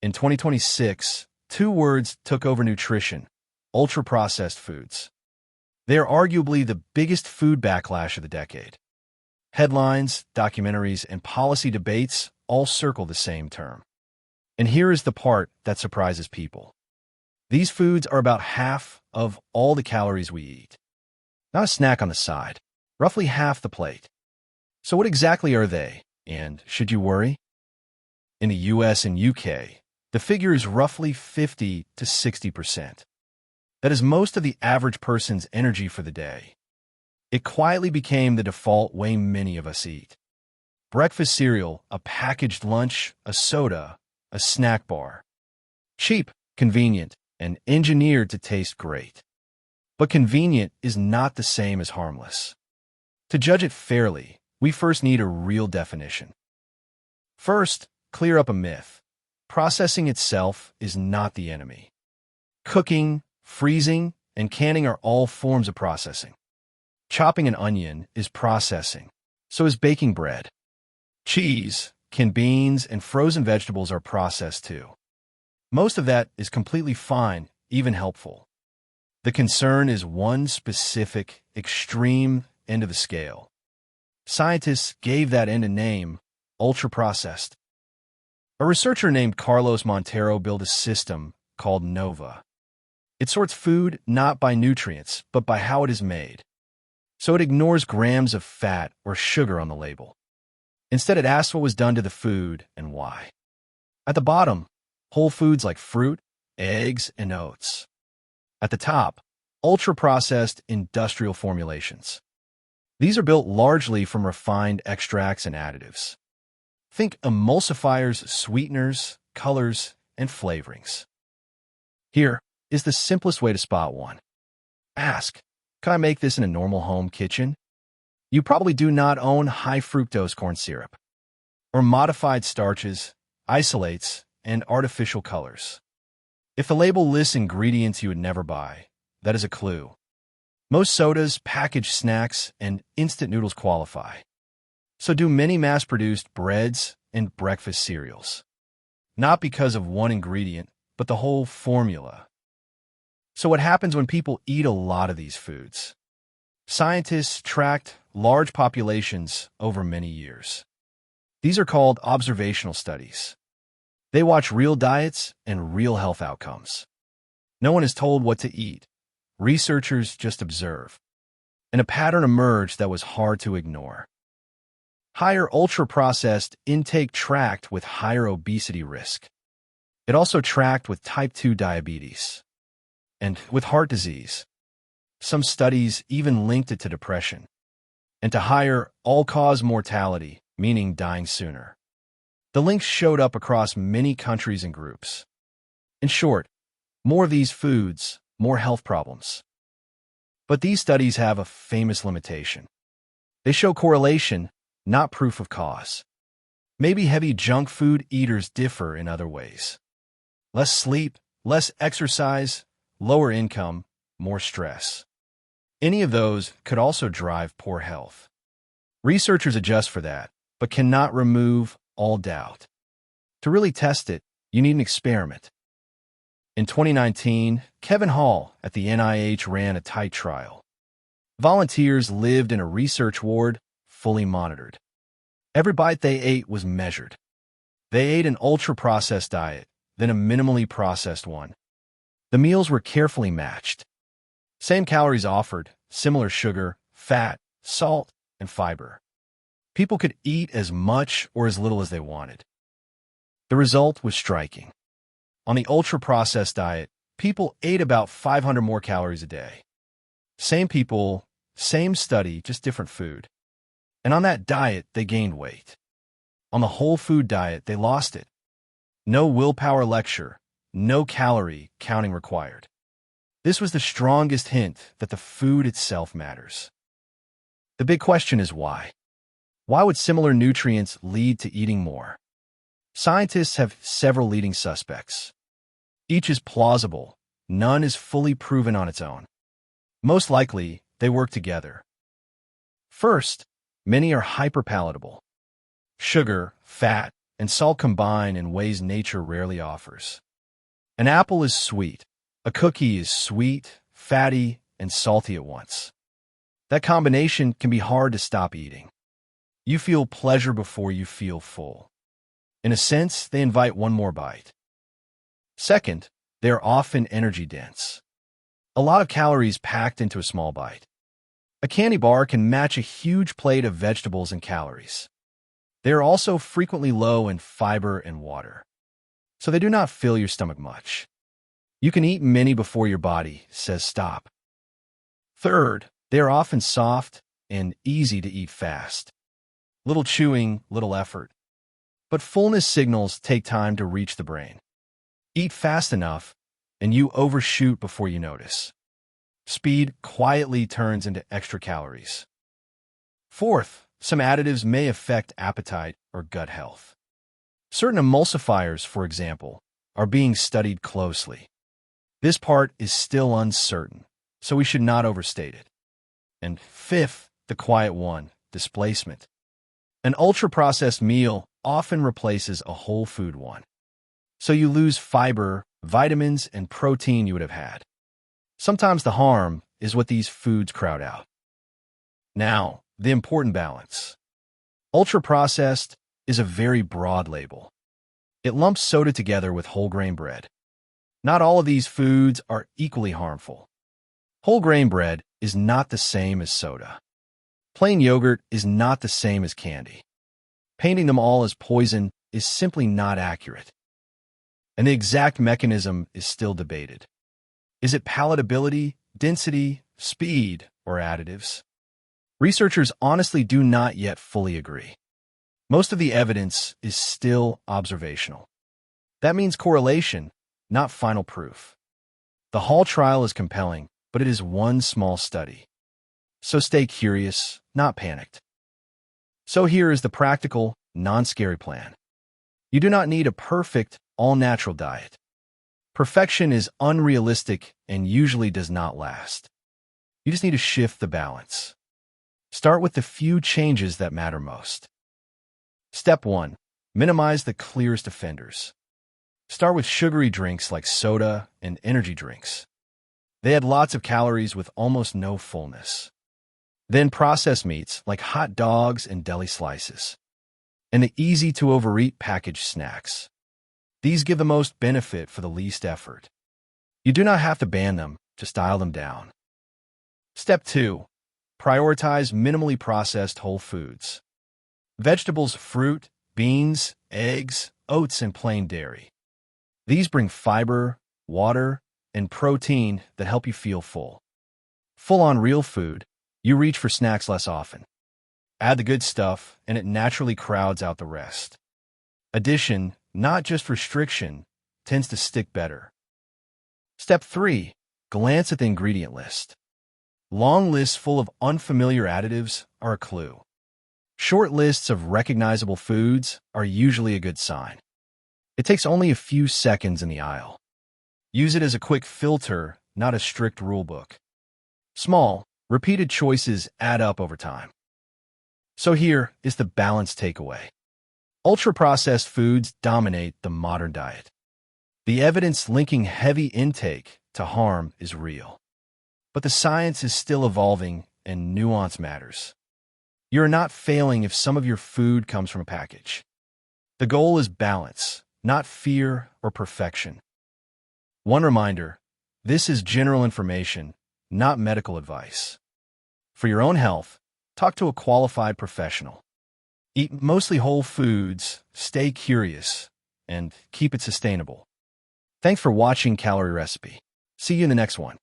In 2026, two words took over nutrition: ultra-processed foods. They are arguably the biggest food backlash of the decade. Headlines, documentaries, and policy debates all circle the same term. And here is the part that surprises people. These foods are about half of all the calories we eat. Not a snack on the side, roughly half the plate. So what exactly are they, and should you worry? In the US and UK, the figure is roughly 50 to 60%. That is most of the average person's energy for the day. It quietly became the default way many of us eat. Breakfast cereal, a packaged lunch, a soda, a snack bar. Cheap, convenient, and engineered to taste great. But convenient is not the same as harmless. To judge it fairly, we first need a real definition. First, clear up a myth. Processing itself is not the enemy. Cooking, freezing, and canning are all forms of processing. Chopping an onion is processing. So is baking bread. Cheese, canned beans, and frozen vegetables are processed too. Most of that is completely fine, even helpful. The concern is one specific, extreme end of the scale. Scientists gave that end a name: ultra-processed. A researcher named Carlos Montero built a system called NOVA. It sorts food not by nutrients, but by how it is made. So it ignores grams of fat or sugar on the label. Instead, it asks what was done to the food and why. At the bottom, whole foods like fruit, eggs, and oats. At the top, ultra-processed industrial formulations. These are built largely from refined extracts and additives. Think emulsifiers, sweeteners, colors, and flavorings. Here is the simplest way to spot one. Ask, can I make this in a normal home kitchen? You probably do not own high-fructose corn syrup, or modified starches, isolates, and artificial colors. If the label lists ingredients you would never buy, that is a clue. Most sodas, packaged snacks, and instant noodles qualify. So do many mass-produced breads and breakfast cereals. Not because of one ingredient, but the whole formula. So what happens when people eat a lot of these foods? Scientists tracked large populations over many years. These are called observational studies. They watch real diets and real health outcomes. No one is told what to eat. Researchers just observe. And a pattern emerged that was hard to ignore. Higher ultra-processed intake tracked with higher obesity risk. It also tracked with type 2 diabetes and with heart disease. Some studies even linked it to depression and to higher all-cause mortality, meaning dying sooner. The links showed up across many countries and groups. In short, more of these foods, more health problems. But these studies have a famous limitation. They show correlation, not proof of cause. Maybe heavy junk food eaters differ in other ways. Less sleep, less exercise, lower income, more stress. Any of those could also drive poor health. Researchers adjust for that, but cannot remove all doubt. To really test it, you need an experiment. In 2019, Kevin Hall at the NIH ran a tight trial. Volunteers lived in a research ward, fully monitored. Every bite they ate was measured. They ate an ultra-processed diet, then a minimally processed one. The meals were carefully matched. Same calories offered, similar sugar, fat, salt, and fiber. People could eat as much or as little as they wanted. The result was striking. On the ultra-processed diet, people ate about 500 more calories a day. Same people, same study, just different food. And on that diet, they gained weight. On the whole food diet, they lost it. No willpower lecture, no calorie counting required. This was the strongest hint that the food itself matters. The big question is why? Why would similar nutrients lead to eating more? Scientists have several leading suspects. Each is plausible, none is fully proven on its own. Most likely, they work together. First, many are hyperpalatable. Sugar, fat, and salt combine in ways nature rarely offers. An apple is sweet. A cookie is sweet, fatty, and salty at once. That combination can be hard to stop eating. You feel pleasure before you feel full. In a sense, they invite one more bite. Second, they are often energy-dense. A lot of calories packed into a small bite. A candy bar can match a huge plate of vegetables and calories. They are also frequently low in fiber and water, so they do not fill your stomach much. You can eat many before your body says stop. Third, they are often soft and easy to eat fast. Little chewing, little effort. But fullness signals take time to reach the brain. Eat fast enough, and you overshoot before you notice. Speed quietly turns into extra calories. Fourth, some additives may affect appetite or gut health. Certain emulsifiers, for example, are being studied closely. This part is still uncertain, so we should not overstate it. And fifth, the quiet one, displacement. An ultra-processed meal often replaces a whole food one. So you lose fiber, vitamins, and protein you would have had. Sometimes the harm is what these foods crowd out. Now, the important balance. Ultra-processed is a very broad label. It lumps soda together with whole grain bread. Not all of these foods are equally harmful. Whole grain bread is not the same as soda. Plain yogurt is not the same as candy. Painting them all as poison is simply not accurate. And the exact mechanism is still debated. Is it palatability, density, speed, or additives? Researchers honestly do not yet fully agree. Most of the evidence is still observational. That means correlation, not final proof. The Hall trial is compelling, but it is one small study. So stay curious, not panicked. So here is the practical, non-scary plan. You do not need a perfect, all-natural diet. Perfection is unrealistic and usually does not last. You just need to shift the balance. Start with the few changes that matter most. Step 1. Minimize the clearest offenders. Start with sugary drinks like soda and energy drinks. They add lots of calories with almost no fullness. Then processed meats like hot dogs and deli slices. And the easy-to-overeat packaged snacks. These give the most benefit for the least effort. You do not have to ban them, just dial them down. Step 2. Prioritize minimally processed whole foods. Vegetables, fruit, beans, eggs, oats, and plain dairy. These bring fiber, water, and protein that help you feel full. Full-on real food, you reach for snacks less often. Add the good stuff, and it naturally crowds out the rest. Addition, not just restriction, tends to stick better. Step 3. Glance at the ingredient list. Long lists full of unfamiliar additives are a clue. Short lists of recognizable foods are usually a good sign. It takes only a few seconds in the aisle. Use it as a quick filter, not a strict rulebook. Small, repeated choices add up over time. So here is the balanced takeaway. Ultra-processed foods dominate the modern diet. The evidence linking heavy intake to harm is real. But the science is still evolving and nuance matters. You're not failing if some of your food comes from a package. The goal is balance, not fear or perfection. One reminder, this is general information, not medical advice. For your own health, talk to a qualified professional. Eat mostly whole foods, stay curious, and keep it sustainable. Thanks for watching Calorie Recipe. See you in the next one.